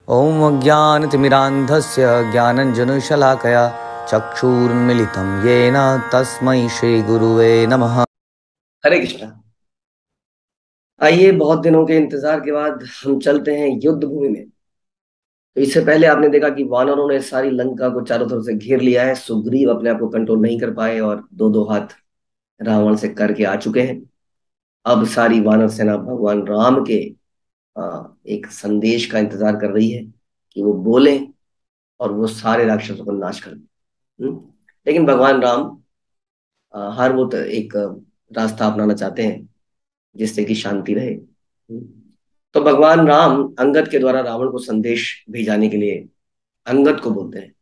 ॐ अज्ञानतिमिरान्धस्य ज्ञानञ्जनशलाकया चक्षुरुन्मीलितं येन तस्मै श्रीगुरुवे नमः। हरे कृष्णा। आइए, बहुत दिनों के इंतजार के बाद हम चलते हैं युद्ध भूमि में। तो इससे पहले आपने देखा कि वानरों ने सारी लंका को चारों तरफ से घेर लिया है। सुग्रीव अपने आप को कंट्रोल नहीं कर पाए और दो दो हाथ रावण से करके आ चुके हैं। अब सारी वानर सेना भगवान राम के एक संदेश का इंतजार कर रही है कि वो बोले और वो सारे राक्षसों को नाश कर दें। लेकिन भगवान राम हर वो तो एक रास्ता अपनाना चाहते हैं जिससे कि शांति रहे। तो भगवान राम अंगद के द्वारा रावण को संदेश भेजाने के लिए अंगद को बोलते हैं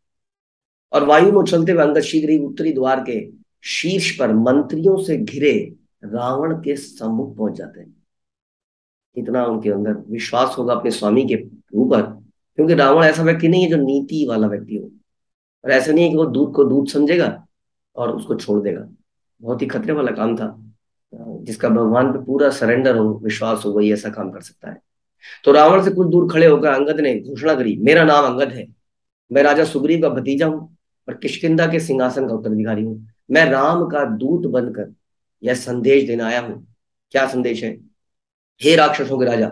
और वायु में उछलते हुए अंगद शीघ्र ही उत्तरी द्वार के शीर्ष पर मंत्रियों से घिरे रावण के सम्मुख पहुंच जाते हैं। इतना उनके अंदर विश्वास होगा अपने स्वामी के ऊपर, क्योंकि रावण ऐसा व्यक्ति नहीं है जो नीति वाला व्यक्ति हो, और ऐसा नहीं है कि वो दूध को दूध समझेगा और उसको छोड़ देगा। बहुत ही खतरे वाला काम था। जिसका भगवान पे पूरा सरेंडर हो, विश्वास हो, वही ऐसा काम कर सकता है। तो रावण से कुछ दूर खड़े होकर अंगद ने घोषणा करी, मेरा नाम अंगद है, मैं राजा सुग्रीव का भतीजा हूँ और किष्किंधा के सिंहासन का उत्तराधिकारी हूँ। मैं राम का दूत बनकर यह संदेश देने आया हूँ। क्या संदेश है? हे राक्षसों के राजा,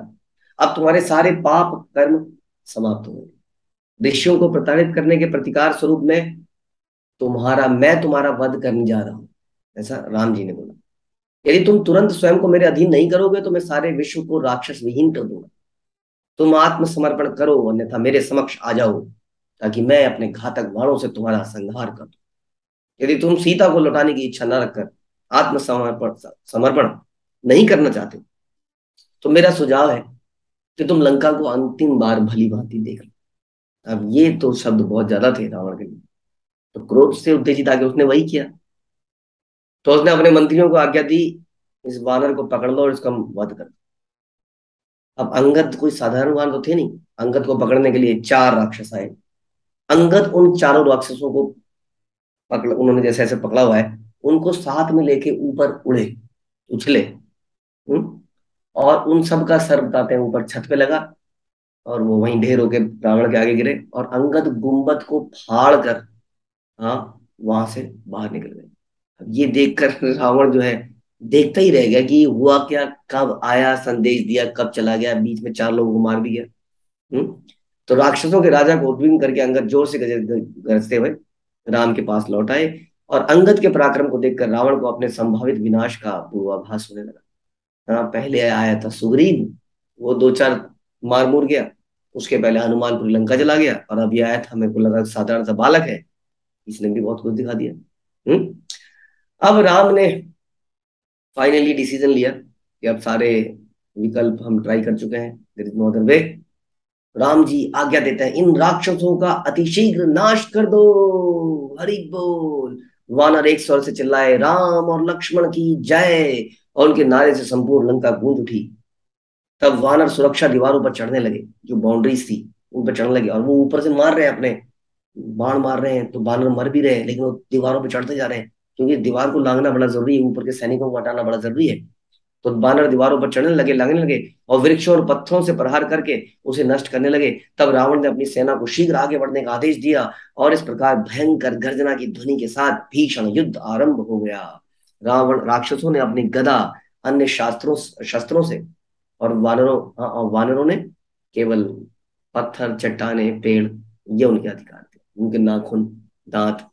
अब तुम्हारे सारे पाप कर्म समाप्त हो गए। ऋषियों को प्रताड़ित करने के प्रतिकार स्वरूप में मैं तुम्हारा वध करने जा रहा हूँ, ऐसा राम जी ने बोला। यदि तुम तुरंत स्वयं को मेरे अधीन नहीं करोगे तो मैं सारे विश्व को राक्षस विहीन कर दूंगा। तुम आत्मसमर्पण करो, अन्यथा मेरे समक्ष आ जाओ ताकि मैं अपने घातक बाणों से तुम्हारा संहार कर दूं। यदि तुम सीता को लौटाने की इच्छा न रखकर आत्मसमर्पण समर्पण नहीं करना चाहते तो मेरा सुझाव है कि तुम लंका को अंतिम बार भली भांति देख लो। अब ये तो शब्द बहुत ज्यादा थे रावण के लिए, तो क्रोध से उत्तेजित आके उसने वही किया। तो उसने अपने मंत्रियों को आज्ञा दी, इस वानर को पकड़ लो और इसका वध कर दो। अब अंगद कोई साधारण वानर तो थे नहीं। अंगद को पकड़ने के लिए 4 राक्षस आए। अंगद उन चारों राक्षसों को पकड़, उन्होंने जैसे ऐसे पकड़ा हुआ है, उनको साथ में लेके ऊपर उड़े, उछले। और उन सब का सर बताते हैं ऊपर छत पे लगा और वो वहीं ढेर होके रावण के आगे गिरे और अंगद गुम्बद को फाड़ कर वहां से बाहर निकल गए। अब ये देखकर रावण जो है देखता ही रह गया कि हुआ क्या, कब आया, संदेश दिया, कब चला गया, बीच में 4 लोगों को मार भी गया। तो राक्षसों के राजा को उद्विग्न करके अंगद जोर से गरजते हुए राम के पास लौट आए और अंगद के पराक्रम को देखकर रावण को अपने संभावित विनाश का पूर्वाभास होने लगा। पहले आया था सुग्रीव, वो 2-4 मार मुर गया। उसके पहले हनुमान पूरी लंका जला गया और अभी आया था, मेरे को लगा साधारण सा बालक है, इसने भी बहुत कुछ दिखा दिया। अब राम ने फाइनली डिसीजन लिया कि अब सारे विकल्प हम ट्राई कर चुके हैं, there is no other way. Ram ji आज्ञा देते हैं, इन राक्षसों का अतिशीघ्र नाश कर दो। हरि बोल। वानर एक स्वर से चिल्लाए, राम और लक्ष्मण की जय, और उनके नारे से संपूर्ण लंका गूंज उठी। तब वानर सुरक्षा दीवारों पर चढ़ने लगे, जो बाउंड्रीज थी उन पर चढ़ने लगे, और वो ऊपर से मार रहे हैं, अपने बाण मार रहे हैं, तो वानर मर भी रहे हैं, लेकिन वो दीवारों पर चढ़ते जा रहे हैं, क्योंकि दीवार को लांघना बड़ा जरूरी है, ऊपर के सैनिकों को हटाना बड़ा जरूरी है। तो वानर दीवारों पर चढ़ने लगे, लगने लगे और वृक्षों और पत्थरों से प्रहार करके उसे नष्ट करने लगे। तब रावण ने अपनी सेना को शीघ्र आगे बढ़ने का आदेश दिया और इस प्रकार भयंकर गर्जना की ध्वनि के साथ भीषण युद्ध आरंभ हो गया। राक्षसों ने अपनी गदा, अन्य शस्त्रों से, और वानरों ने केवल पत्थर, चट्टाने, पेड़, ये उनके अधिकार थे, उनके नाखून, दांत।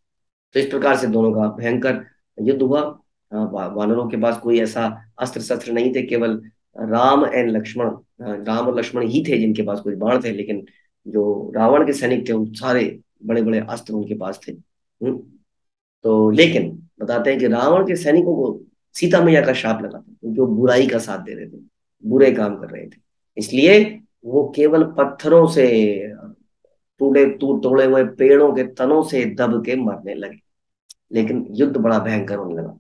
तो इस प्रकार से दोनों का भयंकर युद्ध हुआ। वानरों के पास कोई ऐसा अस्त्र शस्त्र नहीं थे, केवल राम और लक्ष्मण ही थे जिनके पास कुछ बाण थे, लेकिन जो रावण के सैनिक थे वो सारे बड़े बड़े अस्त्र उनके पास थे। तो लेकिन बताते हैं कि रावण के सैनिकों को सीता मैया का शाप लगा था, क्योंकि वो बुराई का साथ दे रहे थे, बुरे काम कर रहे थे, इसलिए वो केवल पत्थरों से, तोड़े हुए पेड़ों के तनों से दब के मरने लगे। लेकिन युद्ध बड़ा भयंकर होने लगा।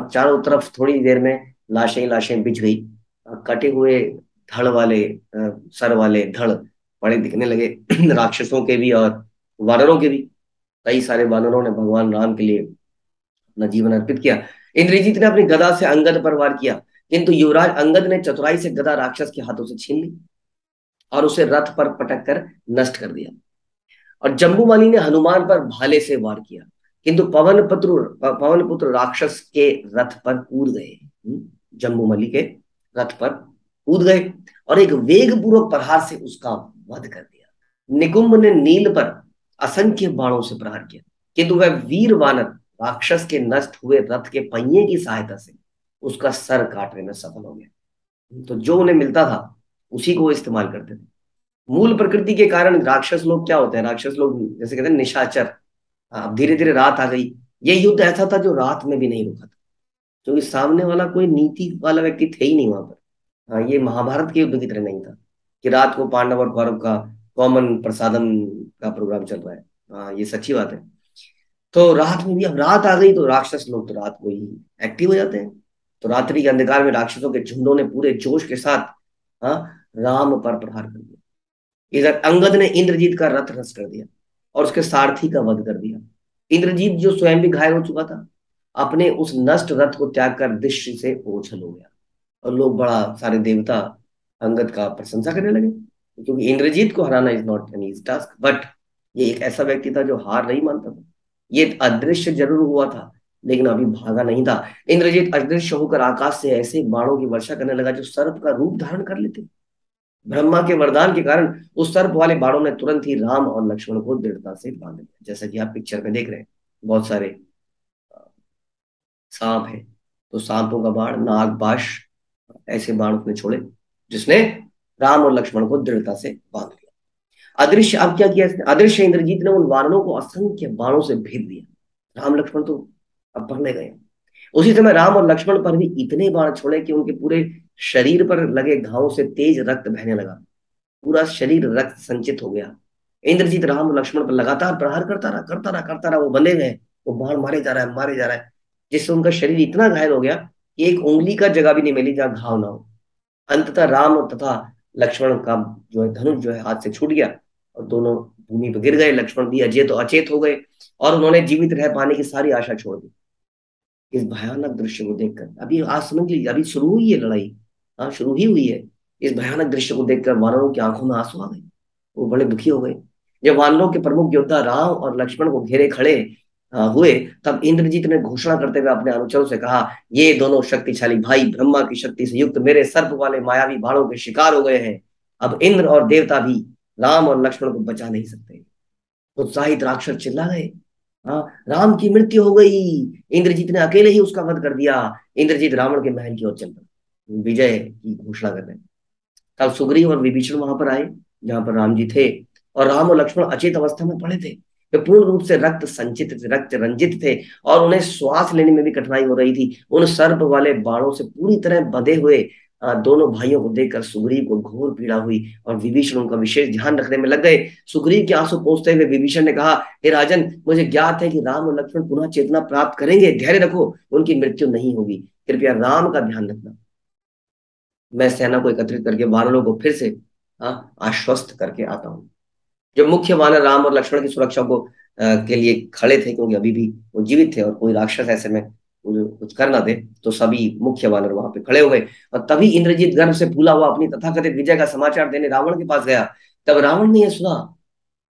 चारों तरफ थोड़ी देर में लाशें ही लाशें बिछ गई। कटे हुए धड़ वाले, सर वाले धड़ बड़े दिखने लगे राक्षसों के भी और वानरों के भी। कई सारे वानरों ने भगवान राम के लिए अपना जीवन अर्पित किया। इंद्रजीत ने अपनी गदा से अंगद पर वार किया, किंतु युवराज अंगद ने चतुराई से गदा राक्षस के हाथों से छीन ली। और उसे रथ पर पटक कर नष्ट कर दिया। और जम्बूमाली ने हनुमान पर भाले से वार किया, किंतु पवन पुत्र राक्षस के रथ पर कूद गए। जम्बूमली के रथ पर कूद गए और एक वेग पूर्वक प्रहार से उसका वध कर दिया। निकुंभ ने नील पर असंख्य बाणों से प्रहार किया, किंतु वह वीर वानर राक्षस के नष्ट हुए रथ के पहिए की सहायता से उसका सर काटने में सफल हो गया। तो जो उन्हें मिलता था उसी को वो इस्तेमाल करते थे। मूल प्रकृति के कारण राक्षस लोग क्या होते हैं, राक्षस लोग जैसे कहते हैं निशाचर। अब धीरे धीरे रात आ गई। ये युद्ध ऐसा था जो रात में भी नहीं रुका था, क्योंकि सामने वाला कोई नीति वाला व्यक्ति थे ही नहीं वहां पर। हाँ, ये महाभारत के युद्ध की तरह नहीं था कि रात को पांडव और कौरव का कॉमन प्रसादम का प्रोग्राम चल रहा है। हाँ, ये सच्ची बात है। तो रात में भी अब रात आ गई तो राक्षस लोग तो रात को ही एक्टिव हो जाते हैं। तो रात्रि के अंधकार में राक्षसों के झुंडों ने पूरे जोश के साथ हाँ राम पर प्रहार कर दिया। इधर अंगद ने इंद्रजीत का रथ नष्ट कर दिया और उसके सारथी का वध कर दिया। इंद्रजीत जो स्वयं भी घायल हो चुका था, अपने उस नष्ट रथ को त्याग कर दृश्य से ओझल हो गया। और लोग बड़ा सारे देवता अंगद का प्रशंसा करने लगे, क्योंकि इंद्रजीत को हराना is not an easy task. But ये एक ऐसा व्यक्ति था जो हार नहीं मानता था। ये अदृश्य जरूर हुआ था लेकिन अभी भागा नहीं था। इंद्रजीत अदृश्य होकर आकाश से ऐसे बाणों की वर्षा करने लगा जो सर्प का रूप धारण कर लेते। ब्रह्मा के वरदान के कारण उस सर्प वाले बाणों ने तुरंत ही राम और लक्ष्मण को दृढ़ता से बांध दिया। जैसा कि आप पिक्चर में देख रहे हैं, बहुत सारे सांप है, तो सांपों का बाण, नाग, बाश, ऐसे बाण उसने छोड़े जिसने राम और लक्ष्मण को दृढ़ता से बांध लिया। अदृश्य अब क्या किया इसने, अदृश्य इंद्रजीत ने उन वानरों को असंख्य बाणों से भेद दिया। राम लक्ष्मण तो अब पढ़ने गए। उसी समय राम और लक्ष्मण पर भी इतने बाण छोड़े कि उनके पूरे शरीर पर लगे घावों से तेज रक्त बहने लगा। पूरा शरीर रक्त संचित हो गया। इंद्रजीत राम और लक्ष्मण पर लगातार प्रहार करता रहा। वो बंधे गए, वो बाण मारे जा रहा है, मारे जा रहा है, जिससे उनका शरीर इतना घायल हो गया कि एक उंगली का जगह भी नहीं मिली जहां घाव ना हो। अंततः राम तथा लक्ष्मण का जो है धनुष जो है हाथ से छूट गया और दोनों भूमि पर गिर गए। लक्ष्मण भी अजय तो अचेत हो गए और उन्होंने जीवित रह पाने की सारी आशा छोड़ दी। इस भयानक दृश्य को देखकर, अभी आज समझ लीजिए, अभी शुरू हुई है लड़ाई। हाँ, शुरू ही हुई है। इस भयानक दृश्य को देखकर वानरों की आंखों में आंसू आ गए। वो बड़े दुखी हो गए। जब वानरों के प्रमुख योद्धा राम और लक्ष्मण को घेरे खड़े हुए, तब इंद्रजीत ने घोषणा करते हुए अपने अनुचरों से कहा, ये दोनों शक्तिशाली भाई ब्रह्मा की शक्ति से युक्त मेरे सर्प वाले मायावी बाणों के शिकार हो गए हैं। अब इंद्र और देवता भी राम और लक्ष्मण को बचा नहीं सकते। उत्साहित राक्षस चिल्ला गए, हाँ, राम की मृत्यु हो गई, इंद्रजीत ने अकेले ही उसका वध कर दिया। इंद्रजीत रावण के महल की ओर चल पड़ा विजय की घोषणा करने। तब सुग्रीव और विभीषण वहां पर आए जहां पर राम जी थे, और राम और लक्ष्मण अचेत अवस्था में पड़े थे। वे पूर्ण रूप से रक्त रंजित थे और उन्हें श्वास लेने में भी कठिनाई हो रही थी। उन सर्प वाले बाणों से पूरी तरह बंधे हुए दोनों भाइयों को देखकर सुग्रीव को घोर पीड़ा हुई और विभीषण उनका विशेष ध्यान रखने में लग गए। सुग्रीव के आंसू पोंछते हुए विभीषण ने कहा, हे राजन, मुझे ज्ञात है कि राम और लक्ष्मण पुनः चेतना प्राप्त करेंगे। धैर्य रखो, उनकी मृत्यु नहीं होगी। कृपया राम का ध्यान रखना। मैं सेना को एकत्रित करके वानरों को फिर से आश्वस्त करके आता हूँ। जो मुख्य वानर राम और लक्ष्मण की सुरक्षा को के लिए खड़े थे, क्योंकि अभी भी वो जीवित थे और कोई राक्षस ऐसे में कुछ कर ना दे, तो सभी मुख्य वानर वहां पे खड़े हो गए। और तभी इंद्रजीत गर्व से फूला हुआ अपनी तथाकथित विजय का समाचार देने रावण के पास गया। तब रावण ने यह सुना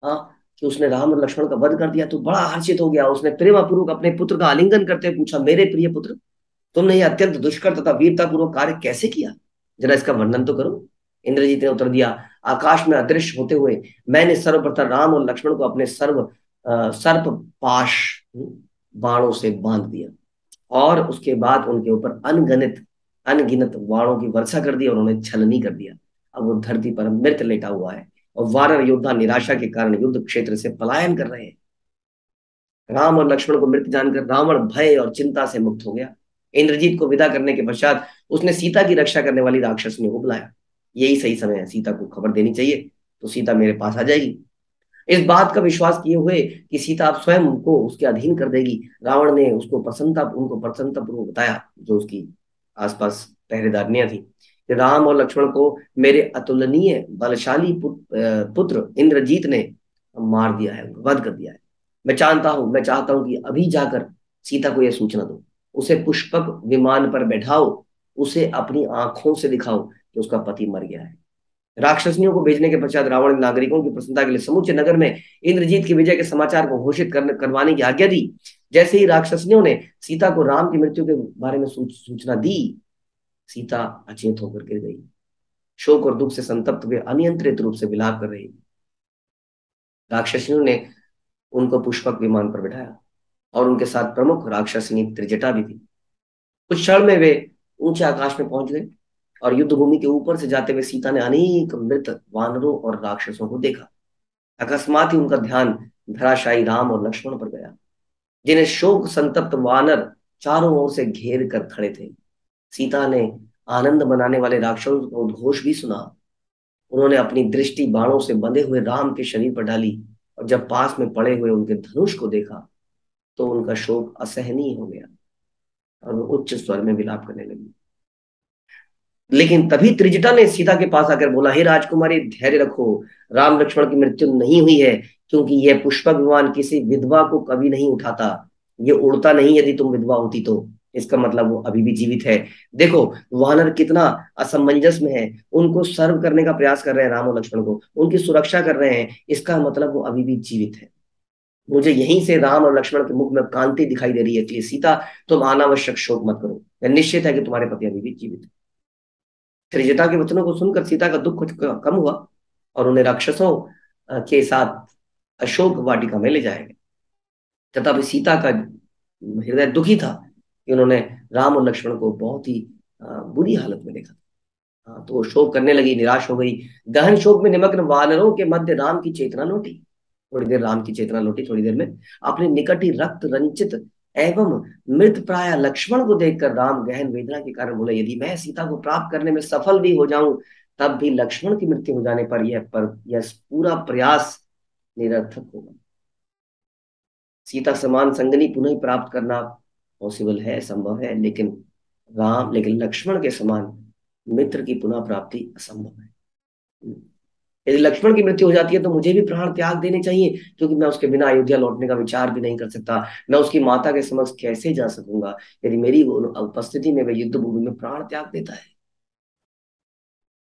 कि उसने राम और लक्ष्मण का वध कर दिया तो बड़ा हर्षित हो गया। उसने प्रेमपूर्वक अपने पुत्र का आलिंगन करते हुए पूछा, मेरे प्रिय पुत्र, तुमने यह अत्यंत दुष्कर तथा वीरतापूर्वक कार्य कैसे किया? जरा इसका वर्णन तो करो। इंद्रजीत ने उत्तर दिया, आकाश में अदृश्य होते हुए मैंने सर्वप्रथम राम और लक्ष्मण को अपने सर्प पाश बाणों से बांध दिया और उसके बाद उनके ऊपर अनगिनत बाणों की वर्षा कर दी और उन्हें छलनी कर दिया। अब वो धरती पर मृत लेटा हुआ है और वानर योद्धा निराशा के कारण युद्ध क्षेत्र से पलायन कर रहे हैं। राम और लक्ष्मण को मृत जानकर रावण भय और चिंता से मुक्त हो गया। इंद्रजीत को विदा करने के पश्चात उसने सीता की रक्षा करने वाली राक्षसनी को बुलाया। यही सही समय है, सीता को खबर देनी चाहिए, तो सीता मेरे पास आ जाएगी। इस बात का विश्वास किए हुए कि सीता आप स्वयं को उसके अधीन कर देगी, रावण ने उनको प्रसन्नतापूर्वक बताया, जो उसकी आसपास पहरेदारनियां थी, कि राम और लक्ष्मण को मेरे अतुलनीय बलशाली पुत्र इंद्रजीत ने मार दिया है, वध कर दिया है। मैं चाहता हूं कि अभी जाकर सीता को यह सूचना दो, उसे पुष्पक विमान पर बैठाओ, उसे अपनी आंखों से दिखाओ कि उसका पति मर गया है। राक्षसनियों को भेजने के पश्चात रावण ने नागरिकों की प्रसन्नता के लिए समूचे नगर में इंद्रजीत की विजय के समाचार को घोषित करवाने की आज्ञा दी। जैसे ही राक्षसनियों ने सीता को राम की मृत्यु के बारे में सूचना दी, सीता अचेत होकर गिर गई। शोक और दुख से संतप्त वे अनियंत्रित रूप से विलाप कर रही। राक्षसनियों ने उनको पुष्पक विमान पर बिठाया और उनके साथ प्रमुख राक्षसनी त्रिजटा भी थी। कुछ क्षण में वे ऊंचे आकाश में पहुंच गए और युद्ध भूमि के ऊपर से जाते हुए सीता ने अनेक मृत वानरों और राक्षसों को देखा। अकस्मात ही उनका ध्यान धराशायी राम और लक्ष्मण पर गया, जिन्हें शोक संतप्त वानर चारों ओर से घेर कर खड़े थे। सीता ने आनंद मनाने वाले राक्षसों का उद्घोष भी सुना। उन्होंने अपनी दृष्टि बाणों से बंधे हुए राम के शरीर पर डाली और जब पास में पड़े हुए उनके धनुष को देखा तो उनका शोक असहनीय हो गया और वो उच्च स्वर में विलाप करने लगी। लेकिन तभी त्रिजटा ने सीता के पास आकर बोला, हे राजकुमारी, धैर्य रखो, राम लक्ष्मण की मृत्यु नहीं हुई है, क्योंकि यह पुष्पक विमान किसी विधवा को कभी नहीं उठाता। ये उड़ता नहीं, यदि तुम विधवा होती तो। इसका मतलब वो अभी भी जीवित है। देखो वानर कितना असमंजस में है, उनको सर्व करने का प्रयास कर रहे हैं राम और लक्ष्मण को, उनकी सुरक्षा कर रहे हैं, इसका मतलब वो अभी भी जीवित है। मुझे यहीं से राम और लक्ष्मण के मुख में कांति दिखाई दे रही है। सीता, तुम अनावश्यक शोक मत करो, निश्चित है कि तुम्हारे पति अभी भी जीवित है। त्रिजटा के वचनों को सुनकर सीता का दुख कुछ कम हुआ और उन्हें राक्षसों के साथ अशोक वाटिका में ले जाया गया। तथापि सीता का हृदय दुखी था कि उन्होंने राम और लक्ष्मण को बहुत ही बुरी हालत में देखा। तो वो शोक करने लगी, निराश हो गई। गहन शोक में निमग्न वानरों के मध्य राम की चेतना लौटी। थोड़ी देर राम की चेतना लौटी, थोड़ी देर में अपने निकट ही रक्त रंजित एवं मृत प्राय लक्ष्मण को देखकर राम गहन वेदना के कारण बोले, यदि मैं सीता को प्राप्त करने में सफल भी हो जाऊं तब भी लक्ष्मण की मृत्यु हो जाने पर यह पूरा प्रयास निरर्थक होगा। सीता समान संगनी पुनः प्राप्त करना पॉसिबल है, संभव है, लेकिन लक्ष्मण के समान मित्र की पुनः प्राप्ति असंभव है। यदि लक्ष्मण की मृत्यु हो जाती है तो मुझे भी प्राण त्याग देने चाहिए, क्योंकि मैं उसके बिना अयोध्या लौटने का विचार भी नहीं कर सकता। मैं उसकी माता के समक्ष कैसे जा सकूंगा यदि मेरी उपस्थिति में वह युद्ध भूमि में प्राण त्याग देता है।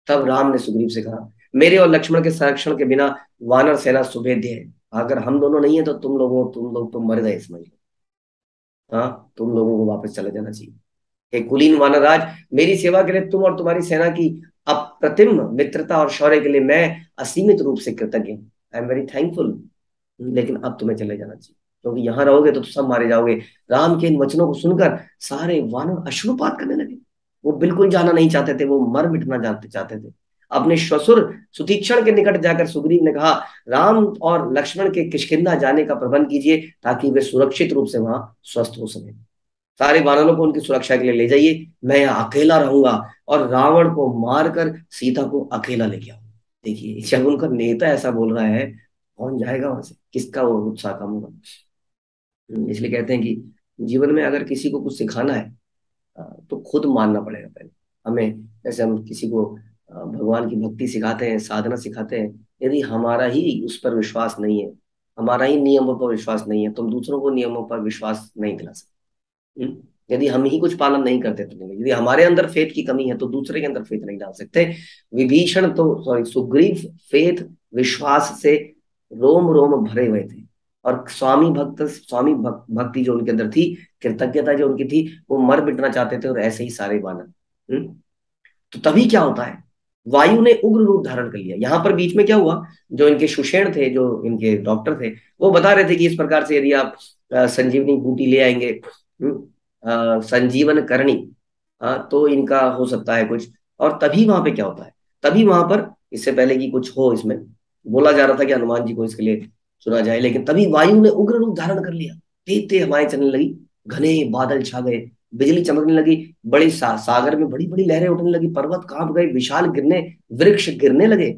तब राम ने सुग्रीव से कहा, मेरे और लक्ष्मण के संरक्षण के बिना वानर सेना सुभेद्य है। अगर हम दोनों नहीं है तो तुम लोग तो मर गए, समझ लो। हाँ, तुम लोगों को वापस चले जाना चाहिए। हे कुलीन वानरराज, मेरी सेवा के लिए तुम और तुम्हारी सेना की अप्रतिम मित्रता और शौर्य के लिए मैं असीमित रूप से कृतज्ञ हूँ। I am very thankful. लेकिन अब तुम्हें चले जाना चाहिए, क्योंकि यहाँ रहोगे तो सब मारे जाओगे। राम के इन वचनों को सुनकर सारे वानर अश्रुपात करने लगे। वो बिल्कुल जाना नहीं चाहते थे, वो मर मिटना जानते चाहते थे। अपने श्वशुर सुतीक्षण के निकट जाकर सुग्रीव ने कहा, राम और लक्ष्मण के किष्किंधा जाने का प्रबंध कीजिए ताकि वे सुरक्षित रूप से वहां स्वस्थ हो सके। सारे वानरों को उनकी सुरक्षा के लिए ले जाइए, मैं यहाँ अकेला रहूंगा और रावण को मारकर सीता को अकेला लेके आऊंगा। देखिए, जब उनका नेता ऐसा बोल रहा है, कौन जाएगा वहां से, किसका वो उत्साह कम होगा। इसलिए कहते हैं कि जीवन में अगर किसी को कुछ सिखाना है तो खुद मानना पड़ेगा पहले हमें। जैसे हम किसी को भगवान की भक्ति सिखाते हैं, साधना सिखाते हैं, यदि हमारा ही उस पर विश्वास नहीं है, हमारा ही नियमों पर विश्वास नहीं है, तो हम दूसरों को नियमों पर विश्वास नहीं दिला सकते। यदि हम ही कुछ पालन नहीं करते तो नहीं, यदि हमारे अंदर फेथ की कमी है तो दूसरे के अंदर फेथ नहीं डाल सकते। विभीषण तो सॉरी सुग्रीव फेथ विश्वास से रोम रोम भरे हुए थे, और भक्ति जो उनके अंदर थी, कृतज्ञता जो उनकी थी, वो मर मिटना चाहते थे, और ऐसे ही सारे वानर। तो तभी क्या होता है, वायु ने उग्र रूप धारण कर लिया। यहाँ पर बीच में क्या हुआ, जो इनके सुषेण थे, जो इनके डॉक्टर थे, वो बता रहे थे कि इस प्रकार से यदि आप संजीवनी बूटी ले आएंगे, संजीवन करणी, तो इनका हो सकता है कुछ। और तभी वहां पे क्या होता है, तभी वहां पर, इससे पहले कि कुछ हो, इसमें बोला जा रहा था कि हनुमान जी को इसके लिए चुना जाए, लेकिन तभी वायु ने उग्र रूप धारण कर लिया। तेज तेज हवाएं चलने लगी, घने बादल छा गए, बिजली चमकने लगी, बड़ी सागर में बड़ी बड़ी लहरें उठने लगी, पर्वत कांप गए, विशाल वृक्ष गिरने लगे।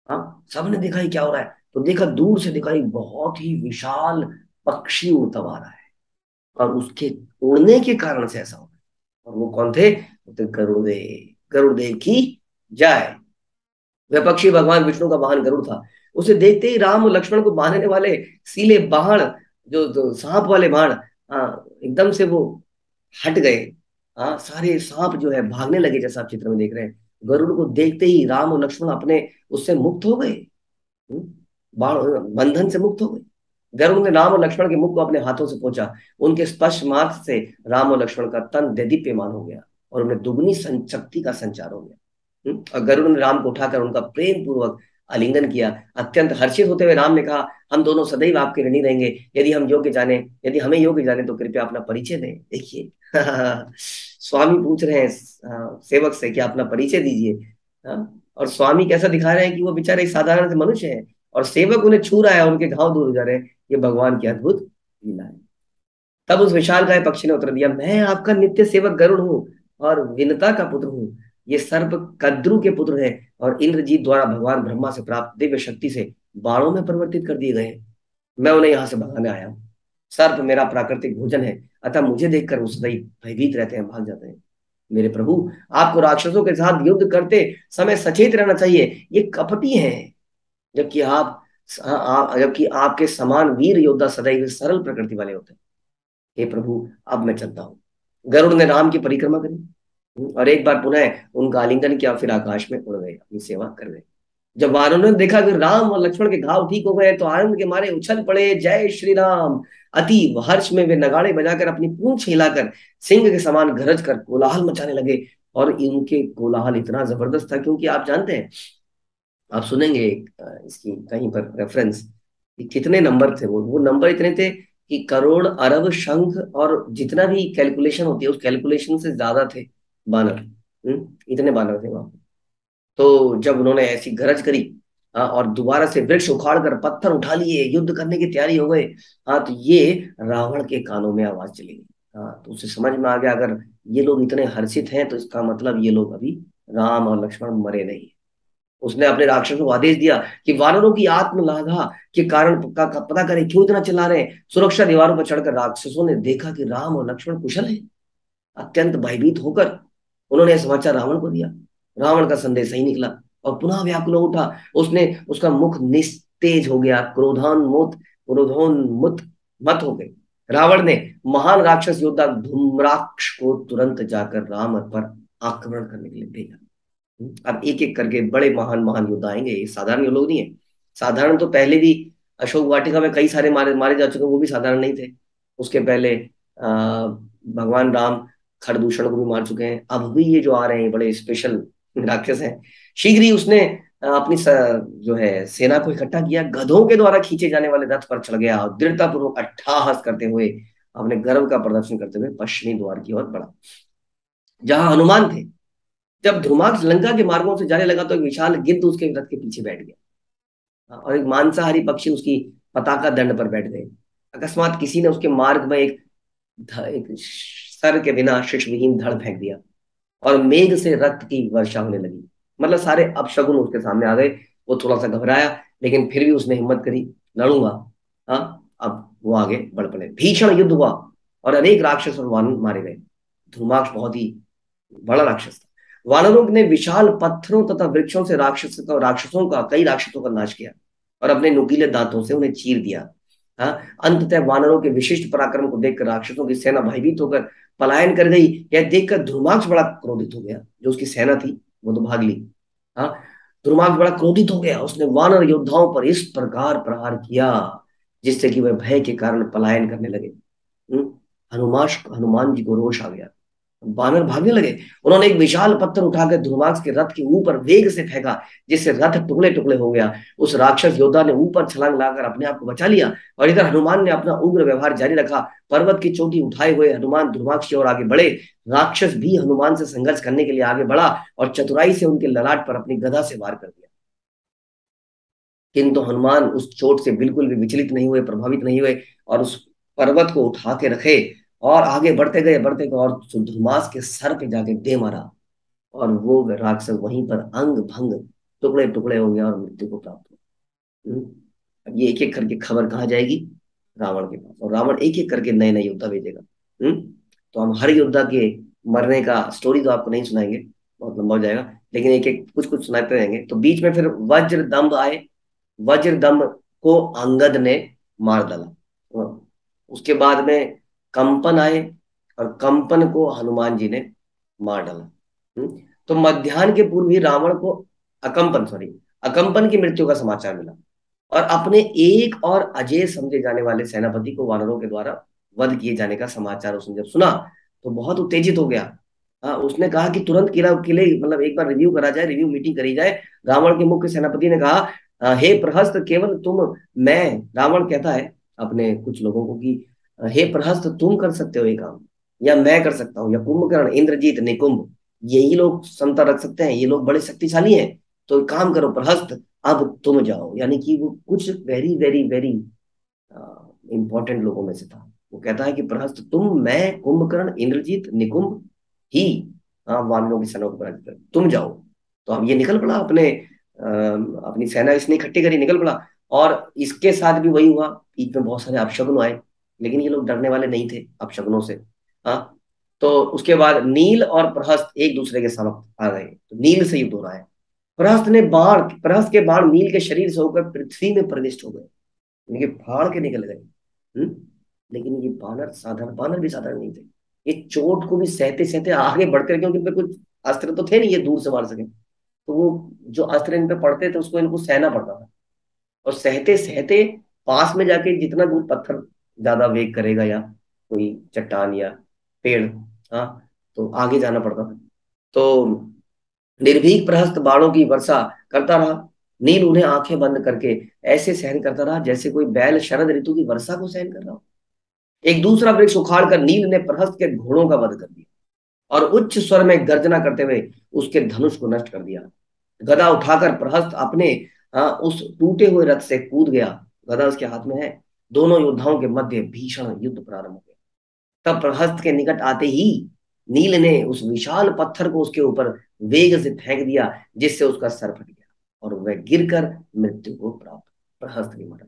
हाँ, सबने देखा ही क्या हो रहा है, तो देखा, दूर से देखा एक बहुत ही विशाल पक्षी उड़ता आ रहा है, और उसके उड़ने के कारण से ऐसा हो रहा है। और वो कौन थे, तो गरुड़देव की जय। वह पक्षी भगवान विष्णु का वाहन गरुड़ था। उसे देखते ही राम और लक्ष्मण को बांधने वाले सीले बाण, जो सांप वाले बाण, एकदम से वो हट गए। सारे सांप जो है भागने लगे, जैसा आप चित्र में देख रहे हैं, गरुड़ को देखते ही राम और लक्ष्मण अपने उससे मुक्त हो गए। बाण बंधन से मुक्त हो गए। गरुड़ ने राम और लक्ष्मण के मुख को अपने हाथों से पहुंचा। उनके स्पर्श मात्र से राम और लक्ष्मण का तन देदीप्यमान हो गया और उन्हें दुगनी शक्ति का संचार हो गया। और गरुड़ ने राम को उठाकर उनका प्रेम पूर्वक आलिंगन किया। अत्यंत हर्षित होते हुए राम ने कहा, हम दोनों सदैव आपके ऋणी रहेंगे। यदि हमें योग्य जाने तो कृपया अपना परिचय दें। देखिए स्वामी पूछ रहे हैं सेवक से कि अपना परिचय दीजिए। और स्वामी कैसा दिखा रहे हैं कि वो बेचारे एक साधारण से मनुष्य हैं और सेवक उन्हें छू रहा है, उनके घाव दूर हो जा रहे हैं। ये भगवान की अद्भुत लीला है। तब उस विशालकाय पक्षी ने उत्तर दिया, मैं आपका नित्य सेवक गरुड़ हूँ और विनता का पुत्र हूँ। ये सर्प कद्रु के पुत्र है और इंद्रजीत द्वारा भगवान ब्रह्मा से प्राप्त दिव्य शक्ति से बाणों में परिवर्तित कर दिए गए हैं। मैं उन्हें यहाँ से भगाने आया हूँ। सर्प मेरा प्राकृतिक भोजन है, अतः मुझे देखकर वो सदैव भयभीत रहते हैं, भाग जाते हैं। मेरे प्रभु, आपको राक्षसों के साथ युद्ध करते समय सचेत रहना चाहिए। ये कपटी हैं, जबकि जबकि आपके समान वीर योद्धा सदैव सरल प्रकृति वाले होते हैं। हे प्रभु, अब मैं चलता हूँ। गरुड़ ने राम की परिक्रमा करी और एक बार पुनः उनका आलिंगन किया, फिर आकाश में उड़ गए, अपनी सेवा कर गए। जब वानरों ने देखा कि राम और लक्ष्मण के घाव ठीक हो गए तो आनंद के मारे उछल पड़े, जय श्री राम। अति हर्ष में वे नगाड़े बजाकर अपनी पूंछ हिलाकर सिंह के समान गरज कर कोलाहल मचाने लगे। और इनके कोलाहल इतना जबरदस्त था, क्योंकि आप जानते हैं, आप सुनेंगे इसकी कहीं पर रेफरेंस कि कितने नंबर थे। वो नंबर इतने थे कि करोड़ अरब शंख और जितना भी कैलकुलेशन होती है उस कैलकुलेशन से ज्यादा थे बानर। इतने बानर थे वहां पे। तो जब उन्होंने ऐसी गरज करी, और दोबारा से वृक्ष उखाड़ कर पत्थर उठा लिए, युद्ध करने की तैयारी हो गए। हाँ, तो ये रावण के कानों में आवाज चली गई। हाँ, तो उसे समझ में आ गया, अगर ये लोग इतने हर्षित हैं तो इसका मतलब ये लोग अभी राम और लक्ष्मण मरे नहीं। उसने अपने राक्षसों को आदेश दिया कि वानरों की आत्मलाघा के कारण का पता करें, क्यों इतना चिल्ला रहे हैं। सुरक्षा दीवारों पर चढ़कर राक्षसों ने देखा कि राम और लक्ष्मण कुशल हैं। अत्यंत भयभीत होकर उन्होंने समाचार रावण को दिया। रावण का संदेश सही निकला और पुनः व्याकुल हो उठा। उसका मुख निस्तेज हो गया, क्रोधोन्मुत मत हो गए। रावण ने महान राक्षस योद्धा धूम्राक्ष को तुरंत जाकर राम पर आक्रमण करने के लिए भेजा। अब एक एक करके बड़े महान महान योद्धा आएंगे, ये साधारण लोग नहीं है। साधारण तो पहले भी अशोक वाटिका में कई सारे मारे मारे जा चुके, वो भी साधारण नहीं थे। उसके पहले भगवान राम खरदूषण को भी मार चुके हैं। अब भी ये जो आ रहे हैं बड़े स्पेशल राक्षस हैं। शीघ्र ही उसने अपनी जो है सेना को इकट्ठा किया, गधों के द्वारा खींचे जाने वाले रथ पर चढ़ गया और दृढ़तापूर्वक अट्ठाहस करते हुए अपने गर्व का प्रदर्शन करते हुए पश्चिमी द्वार की ओर बढ़ा, जहां हनुमान थे। जब ध्रुमाक्ष लंका के मार्गों से जाने लगा तो एक विशाल गिद्ध उसके रथ के पीछे बैठ गया और एक मांसाहारी पक्षी उसकी पताका दंड पर बैठ गए। अकस्मात किसी ने उसके मार्ग में एक सर के बिना शिशविहीन धड़ फेंक दिया और मेघ से रक्त की वर्षा होने लगी। मतलब सारे अपशगुन उसके सामने आ गए। वो थोड़ा सा घबराया, लेकिन फिर भी उसने हिम्मत करी, लड़ूंगा। हाँ, अब वो आगे बढ़ पड़े। भीषण युद्ध हुआ और अनेक राक्षस और वानर मारे गए। धूमाक्ष बहुत ही बड़ा राक्षस था। वानरों ने विशाल पत्थरों तथा वृक्षों से कई राक्षसों का नाश किया और अपने नुकीले दांतों से उन्हें चीर दिया। हाँ, अंततः वानरों के विशिष्ट पराक्रम को देखकर राक्षसों की सेना भयभीत होकर पलायन कर गई। यह देखकर ध्रुमाक्ष बड़ा क्रोधित हो गया। जो उसकी सेना थी वो तो भाग ली। हाँ, ध्रुमाक्ष बड़ा क्रोधित हो गया। उसने वानर योद्धाओं पर इस प्रकार प्रहार किया जिससे कि वह भय के कारण पलायन करने लगे। हनुमान जी को रोष आ गया। बानर भागने लगे। उन्होंने एक विशाल पत्थर उठाकर ध्रुमाक्ष के रथ के ऊपर वेग से फेंका, जिससे रथ टुकड़े टुकड़े हो गया। उस राक्षस योद्धा ने ऊपर छलांग लगाकर अपने आप को बचा लिया और इधर हनुमान ने अपना उग्र व्यवहार जारी रखा। पर्वत की चोटी उठाए हुए हनुमान ध्रुमाक्ष की ओर आगे बढ़े। राक्षस भी हनुमान से संघर्ष करने के लिए आगे बढ़ा और चतुराई से उनके ललाट पर अपनी गदा से वार कर दिया। किंतु हनुमान उस चोट से बिल्कुल भी विचलित नहीं हुए, प्रभावित नहीं हुए और उस पर्वत को उठा के रखे और आगे बढ़ते गए और धुमास के सर पे जाके दे मारा और वो राक्षस वहीं पर अंग भंग टुकड़े टुकड़े हो गया और मृत्यु को प्राप्त हुआ। अब ये एक एक करके खबर कहाँ जाएगी? रावण के पास, और रावण एक एक करके नए नए योद्धा भेजेगा। तो हम हर योद्धा के मरने का स्टोरी तो आपको नहीं सुनाएंगे, बहुत लंबा हो जाएगा, लेकिन एक एक कुछ कुछ सुनाते रहेंगे। तो बीच में फिर वज्रदम्भ आए। वज्रदम्भ को अंगद ने मार डाला। उसके बाद में कंपन आए और कंपन को हनुमान जी ने मार डाला। तो मध्याह्न के पूर्व ही रावण को अकंपन की मृत्यु का समाचार मिला और अपने एक और अजय समझे जाने वाले सेनापति को वानरों के द्वारा वध किए जाने का समाचार उसने जब सुना तो बहुत उत्तेजित हो गया। हाँ, उसने कहा कि तुरंत किले मतलब एक बार रिव्यू करा जाए, रिव्यू मीटिंग करी जाए। रावण के मुख्य सेनापति ने कहा, हे प्रहस्त, केवल तुम मैं रावण कहता है अपने कुछ लोगों को कि हे प्रहस्त, तुम कर सकते हो ये काम, या मैं कर सकता हूँ, या कुंभकर्ण, इंद्रजीत, निकुंभ, यही लोग क्षमता रख सकते हैं, ये लोग बड़े शक्तिशाली हैं। तो एक काम करो प्रहस्त, अब तुम जाओ। यानी कि वो कुछ वेरी वेरी वेरी इंपॉर्टेंट लोगों में से था। वो कहता है कि प्रहस्त, तुम, मैं, कुंभकर्ण, इंद्रजीत, निकुंभ ही वानरों की सेना को पराजित कर, तुम जाओ। तो अब ये निकल पड़ा अपनी सेना इसने इकट्ठी करी, निकल पड़ा। और इसके साथ भी वही हुआ, बीच में बहुत सारे अपशकुन आए, लेकिन ये लोग डरने वाले नहीं थे अपशकुनों से। हाँ, तो उसके बाद नील और प्रहस्त एक दूसरे के समक्ष आ गए, तो नील से युद्ध हो रहा है। प्रहस्त के बाण नील के शरीर से होकर पृथ्वी में प्रविष्ट हो गए, यानी कि फाड़ के निकल गए। लेकिन ये बानर भी साधारण नहीं थे। ये चोट को भी सहते सहते आगे बढ़ते रहे, क्योंकि इनपे कुछ अस्त्र तो थे नहीं ये दूर से मार सके। तो वो जो अस्त्र इन पे पड़ते थे उसको इनको सहना पड़ता था। और सहते सहते पास में जाके जितना दूर पत्थर ज्यादा वेग करेगा, या कोई चट्टान या पेड़, हाँ, तो आगे जाना पड़ता था। तो निर्भीक प्रहस्त बाणों की वर्षा करता रहा। नील उन्हें आंखें बंद करके ऐसे सहन करता रहा जैसे कोई बैल शरद ऋतु की वर्षा को सहन कर रहा हो। एक दूसरा वृक्ष उखाड़कर नील ने प्रहस्त के घोड़ों का वध कर दिया और उच्च स्वर में गर्जना करते हुए उसके धनुष को नष्ट कर दिया। गदा उठाकर प्रहस्त अपने उस टूटे हुए रथ से कूद गया। गदा उसके हाथ में है। दोनों योद्धाओं के मध्य भीषण युद्ध प्रारंभ हो गया। तब प्रहस्त के निकट आते ही नील ने उस विशाल पत्थर को उसके ऊपर वेग से फेंक दिया, जिससे उसका सर फट गया और वह गिरकर मृत्यु को प्राप्त, प्रहस्त भी मर गया।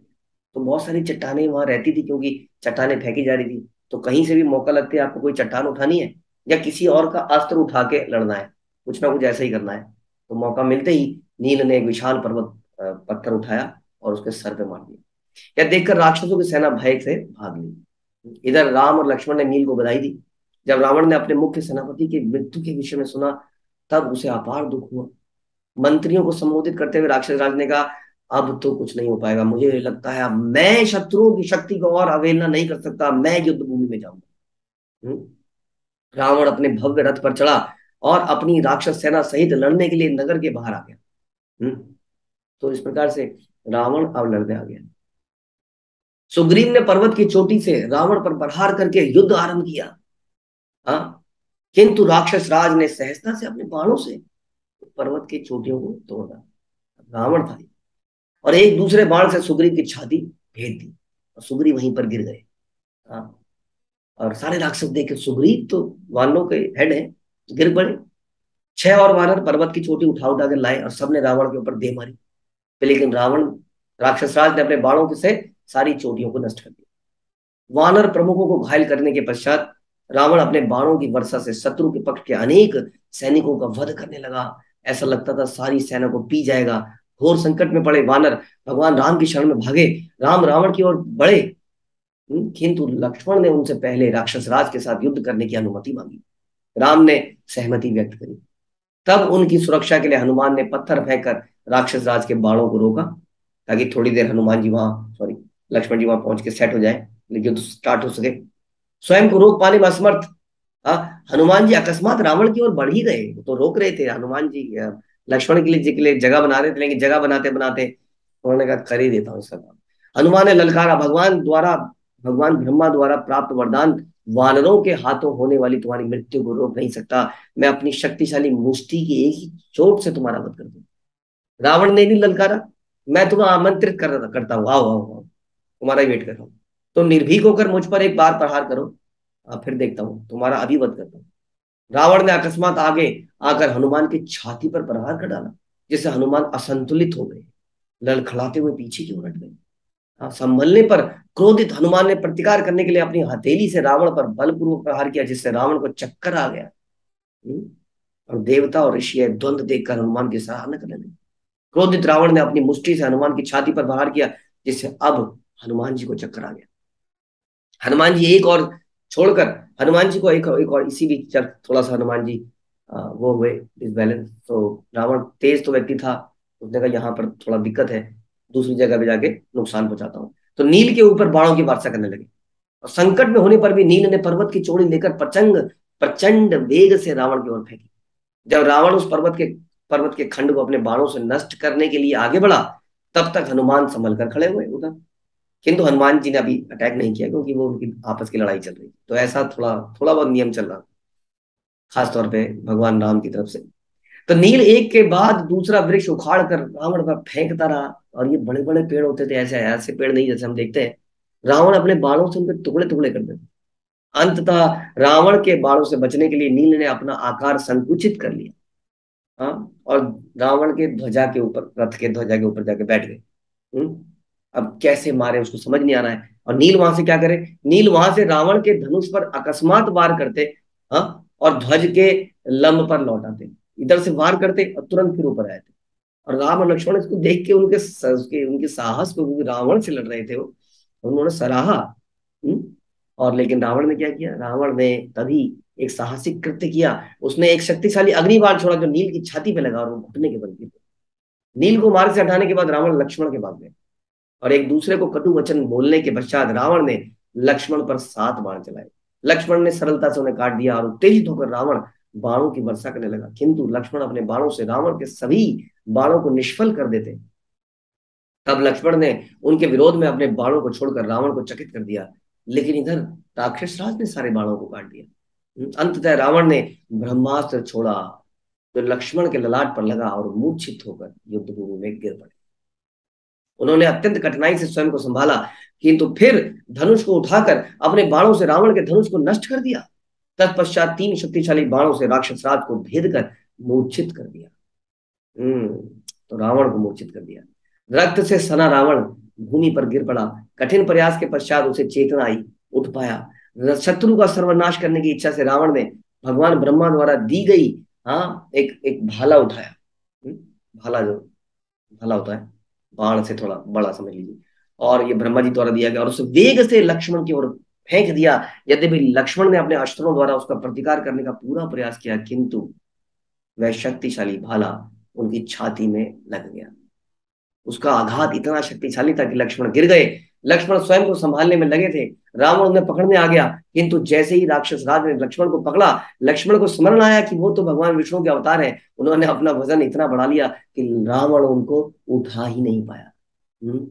तो बहुत सारी चट्टानें वहां रहती थी, क्योंकि चट्टानें फेंकी जा रही थी। तो कहीं से भी मौका लगते आपको कोई चट्टान उठानी है या किसी और का अस्त्र उठा के लड़ना है, कुछ ना कुछ ऐसा ही करना है, तो मौका मिलते ही नील ने एक विशाल पत्थर उठाया और उसके सर पे मार दिया। यह देखकर राक्षसों की सेना भय से भाग ली। इधर राम और लक्ष्मण ने नील को बधाई दी। जब रावण ने अपने मुख्य सेनापति की मृत्यु के विषय में सुना, तब उसे अपार दुख हुआ। मंत्रियों को संबोधित करते हुए राक्षस राज ने कहा, अब तो कुछ नहीं हो पाएगा, मुझे लगता है अब मैं शत्रुओं की शक्ति को और अवहेलना नहीं कर सकता, मैं युद्ध भूमि में जाऊंगा। रावण अपने भव्य रथ पर चढ़ा और अपनी राक्षस सेना सहित लड़ने के लिए नगर के बाहर आ गया। तो इस प्रकार से रावण अब लड़ने आ गया। सुग्रीव ने पर्वत की चोटी से रावण पर प्रहार करके युद्ध आरंभ किया। हाँ, किंतु राक्षस राज ने सहजता से अपने बाणों से पर्वत की चोटियों को तोड़ा। रावण था और एक दूसरे बाण से सुग्रीव की छाती भेद दी और सुग्रीव वहीं पर गिर गए। हाँ, और सारे राक्षस देखे सुग्रीव तो वानरों के हेड है, गिर पड़े। 6 और वानर पर्वत की चोटी उठा उठा कर लाए और सबने रावण के ऊपर दे मारी। लेकिन राक्षस राज ने अपने बाणों से सारी चोटियों को नष्ट कर दिया। वानर प्रमुखों को घायल करने के पश्चात रावण अपने बाणों की वर्षा से शत्रु के पक्ष के अनेक सैनिकों का वध करने लगा। ऐसा लगता था सारी सेना को पी जाएगा। घोर संकट में पड़े वानर भगवान राम की शरण में भागे। राम रावण की ओर बढ़े, किंतु लक्ष्मण ने उनसे पहले राक्षस राज के साथ युद्ध करने की अनुमति मांगी। राम ने सहमति व्यक्त करी। तब उनकी सुरक्षा के लिए हनुमान ने पत्थर फेंककर राक्षस राज के बाणों को रोका, ताकि थोड़ी देर लक्ष्मण जी वहां पहुंच के सेट हो जाए, युद्ध स्टार्ट हो सके। स्वयं को रोक पाने में असमर्थ हनुमान जी अकस्मात रावण की ओर बढ़ ही गए। तो रोक रहे थे हनुमान जी, लक्ष्मण के लिए जगह बना रहे थे, लेकिन जगह बनाते बनाते उन्होंने कहा कर ही देता हूँ इसका काम। हनुमान ने ललकारा, भगवान ब्रह्मा द्वारा प्राप्त वरदान वानरों के हाथों होने वाली तुम्हारी मृत्यु को रोक नहीं सकता। मैं अपनी शक्तिशाली मुष्टि की एक ही चोट से तुम्हारा वध कर दूं। रावण ने भी ललकारा, मैं तुम्हें आमंत्रित करता हूँ, आओ आओ आओ, तुम्हारा ही वेट कर रहा हूँ। तो निर्भीक होकर मुझ पर एक बार प्रहार करो, फिर देखता हूँ, तुम्हारा अभी वध करता हूँ। रावण ने अकस्मात आगे आकर हनुमान की छाती पर प्रहार कर डाला, जिससे हनुमान असंतुलित हो गए, लड़खड़ाते हुए पीछे की ओर हट गए। संभलने पर क्रोधित हनुमान ने प्रतिकार करने के लिए अपनी हथेली से रावण पर बलपूर्वक प्रहार किया, जिससे रावण को चक्कर आ गया। और देवता और ऋषि द्वंद देखकर हनुमान की सराहना करने लगे। क्रोधित रावण ने अपनी मुष्टि से हनुमान की छाती पर प्रहार किया, जिससे अब हनुमान जी को चक्कर आ गया। हनुमान जी एक और छोड़कर हनुमान जी को एक और इसी बीच थोड़ा सा हनुमान जी वो हुए डिसबैलेंस। तो रावण तेज तो व्यक्ति था, उसने कहा यहाँ पर थोड़ा दिक्कत है, दूसरी जगह पे जाके नुकसान पहुंचाता हूँ। तो नील के ऊपर बाणों की वर्षा करने लगे, और संकट में होने पर भी नील ने पर्वत की चोटी लेकर प्रचंड प्रचंड वेग से रावण की ओर फेंकी। जब रावण उस पर्वत के खंड को अपने बाणों से नष्ट करने के लिए आगे बढ़ा, तब तक हनुमान संभल कर खड़े हुए उधर। किंतु हनुमान जी ने अभी अटैक नहीं किया, क्योंकि वो उनकी आपस की लड़ाई चल रही। तो ऐसा थोड़ा थोड़ा बहुत नियम चल रहा, खास तौर पे भगवान राम की तरफ से। तो नील एक के बाद दूसरा वृक्ष उखाड़ कर रावण पर फेंकता रहा। और ये बड़े बड़े पेड़ होते थे, ऐसे ऐसे पेड़ नहीं जैसे हम देखते हैं। रावण अपने बाणों से उनके टुकड़े टुकड़े कर देते। अंततः रावण के बाणों से बचने के लिए नील ने अपना आकार संकुचित कर लिया। हाँ, और रावण के ध्वजा के ऊपर, रथ के ध्वजा के ऊपर जाके बैठ गए। अब कैसे मारे उसको समझ नहीं आ रहा है। और नील वहां से क्या करे, नील वहां से रावण के धनुष पर अकस्मात वार करते, हाँ, और ध्वज के लंब पर लौट आते। इधर से वार करते और तुरंत फिर ऊपर आए थे। और राम और लक्ष्मण इसको देख के उनके साहस को, क्योंकि रावण से लड़ रहे थे वो, उन्होंने सराहा। हम्म, और लेकिन रावण ने क्या किया, रावण ने तभी एक साहसिक कृत्य किया। उसने एक शक्तिशाली अग्निबाण छोड़ा जो नील की छाती पे लगा, और वो घुटने के बल गिर गया। नील को मार्ग से हटाने के बाद रावण लक्ष्मण के पास गए, और एक दूसरे को कटु वचन बोलने के पश्चात रावण ने लक्ष्मण पर 7 बाण चलाए। लक्ष्मण ने सरलता से उन्हें काट दिया, और उत्तेजित होकर रावण बाणों की वर्षा करने लगा। किंतु लक्ष्मण अपने बाणों से रावण के सभी बाणों को निष्फल कर देते। तब लक्ष्मण ने उनके विरोध में अपने बाणों को छोड़कर रावण को चकित कर दिया। लेकिन इधर राक्षस राज ने सारे बाणों को काट दिया। अंततः रावण ने ब्रह्मास्त्र छोड़ा, जो लक्ष्मण के ललाट पर लगा, और मूर्छित होकर युद्ध भूमि में गिर पड़े। उन्होंने अत्यंत कठिनाई से स्वयं को संभाला, किंतु फिर धनुष को उठाकर अपने बाणों से रावण के धनुष को नष्ट कर दिया। तत्पश्चात 3 शक्तिशाली बाणों से राक्षस राज को भेद कर मूर्छित कर दिया। हम्म तो रावण को मूर्छित कर दिया। रक्त से सना रावण भूमि पर गिर पड़ा। कठिन प्रयास के पश्चात उसे चेतना आई, उठ पाया। शत्रु का सर्वनाश करने की इच्छा से रावण ने भगवान ब्रह्मा द्वारा दी गई, हाँ, एक एक भाला उठाया। भाला, जो भाला होता है, बाण से थोड़ा बड़ा समझ लीजिए, और ये ब्रह्मा जी द्वारा दिया गया, और उसे वेग से लक्ष्मण की ओर फेंक दिया। यद्यपि लक्ष्मण ने अपने अस्त्रों द्वारा उसका प्रतिकार करने का पूरा प्रयास किया, किंतु वह शक्तिशाली भाला उनकी छाती में लग गया। उसका आघात इतना शक्तिशाली था कि लक्ष्मण गिर गए। लक्ष्मण स्वयं को संभालने में लगे थे, रावण उन्हें पकड़ने आ गया। किंतु जैसे ही राक्षस राज ने लक्ष्मण को पकड़ा, लक्ष्मण को स्मरण आया कि वो तो भगवान विष्णु के अवतार है। उन्होंने अपना वजन इतना बढ़ा लिया कि रावण उनको उठा ही नहीं पाया। हम्म,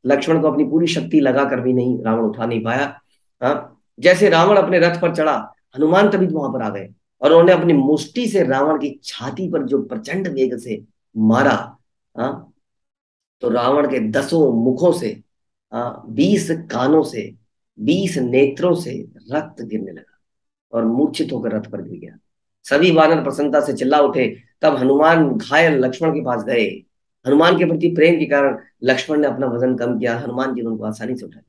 लक्ष्मण को अपनी पूरी शक्ति लगाकर भी नहीं रावण उठा नहीं पाया। हाँ, जैसे रावण अपने रथ पर चढ़ा, हनुमान तभी वहां पर आ गए, और उन्होंने अपनी मुष्टि से रावण की छाती पर जो प्रचंड वेग से मारा। हाँ, तो रावण के 10 मुखों से, 20 कानों से, 20 नेत्रों से रक्त गिरने लगा, और मूर्छित होकर रथ पर गिर गया। सभी वानर प्रसन्नता से चिल्ला उठे। तब हनुमान घायल लक्ष्मण के पास गए। हनुमान के प्रति प्रेम के कारण लक्ष्मण ने अपना वजन कम किया, हनुमान जी ने उनको आसानी से उठाया,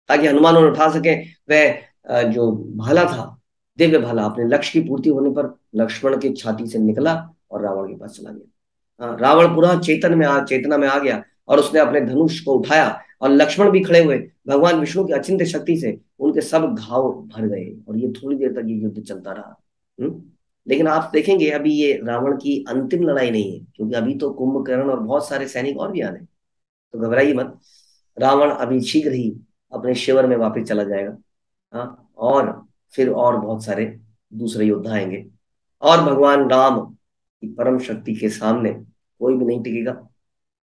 ताकि हनुमान उन्हें उठा सके। वह जो भाला था, दिव्य भाला, अपने लक्ष्य की पूर्ति होने पर लक्ष्मण की छाती से निकला और रावण के पास चला गया। रावण पूरा चेतना में आ गया, और उसने अपने धनुष को उठाया, और लक्ष्मण भी खड़े हुए। भगवान विष्णु की अचिंत्य शक्ति से उनके सब घाव भर गए, और ये थोड़ी देर तक ये युद्ध चलता रहा। लेकिन आप देखेंगे अभी ये रावण की अंतिम लड़ाई नहीं है, क्योंकि अभी तो कुंभकर्ण और बहुत सारे सैनिक और भी आने, तो घबराइए मत। रावण अभी शीघ्र ही अपने शिविर में वापस चला जाएगा। हाँ, और फिर और बहुत सारे दूसरे योद्धा आएंगे, और भगवान राम की परम शक्ति के सामने कोई भी नहीं टिकेगा।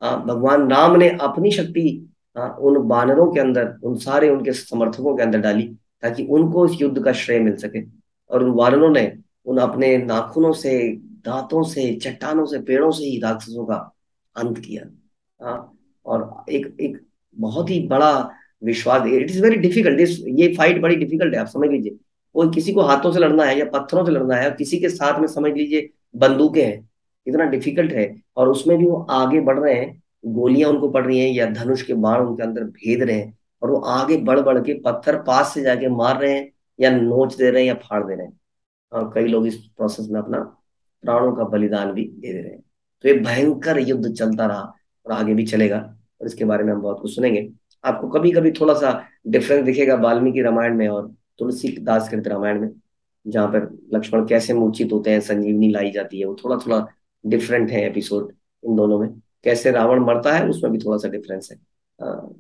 भगवान राम ने अपनी शक्ति, उन बानरों के अंदर, उन सारे उनके समर्थकों के अंदर डाली, ताकि उनको इस युद्ध का श्रेय मिल सके। और उन वानरों ने उन अपने नाखूनों से, दांतों से, चट्टानों से, पेड़ों से ही राक्षसों का अंत किया। और एक एक बहुत ही बड़ा विश्वास, इट इज वेरी डिफिकल्ट, ये फाइट बड़ी डिफिकल्ट है, आप समझ लीजिए। कोई किसी को हाथों से लड़ना है या पत्थरों से लड़ना है, और किसी के साथ में समझ लीजिए बंदूकें हैं, कितना डिफिकल्ट है। और उसमें भी वो आगे बढ़ रहे हैं, गोलियां उनको पड़ रही हैं या धनुष के बाण उनके अंदर भेद रहे हैं, और वो आगे बढ़ बढ़ के पत्थर पास से जाके मार रहे हैं, या नोच दे रहे हैं, या फाड़ दे रहे हैं। और कई लोग इस प्रोसेस में अपना प्राणों का बलिदान भी दे दे रहे हैं। तो ये भयंकर युद्ध चलता रहा, और आगे भी चलेगा, और इसके बारे में हम बहुत कुछ सुनेंगे। आपको कभी कभी थोड़ा सा डिफरेंस दिखेगा वाल्मीकि रामायण में और तुलसीदास कृत रामायण में। जहाँ पर लक्ष्मण कैसे मूर्छित होते हैं, संजीवनी लाई जाती है, वो थोड़ा थोड़ा डिफरेंट है एपिसोड इन दोनों में। कैसे रावण मरता है उसमें भी थोड़ा सा डिफरेंस है।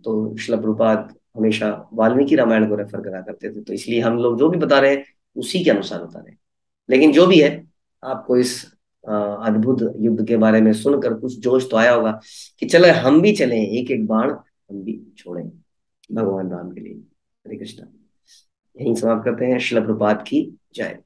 तो श्रील प्रभुपाद हमेशा वाल्मीकि रामायण को रेफर करा करते थे, तो इसलिए हम लोग जो भी बता रहे हैं उसी के अनुसार बता रहे हैं। लेकिन जो भी है, आपको इस अद्भुत युद्ध के बारे में सुनकर कुछ जोश तो आया होगा कि चले हम भी चलें, एक एक बाण हम भी छोड़ें भगवान राम के लिए। हरे कृष्णा। यहीं समाप्त करते हैं। श्रील प्रभुपाद की जय।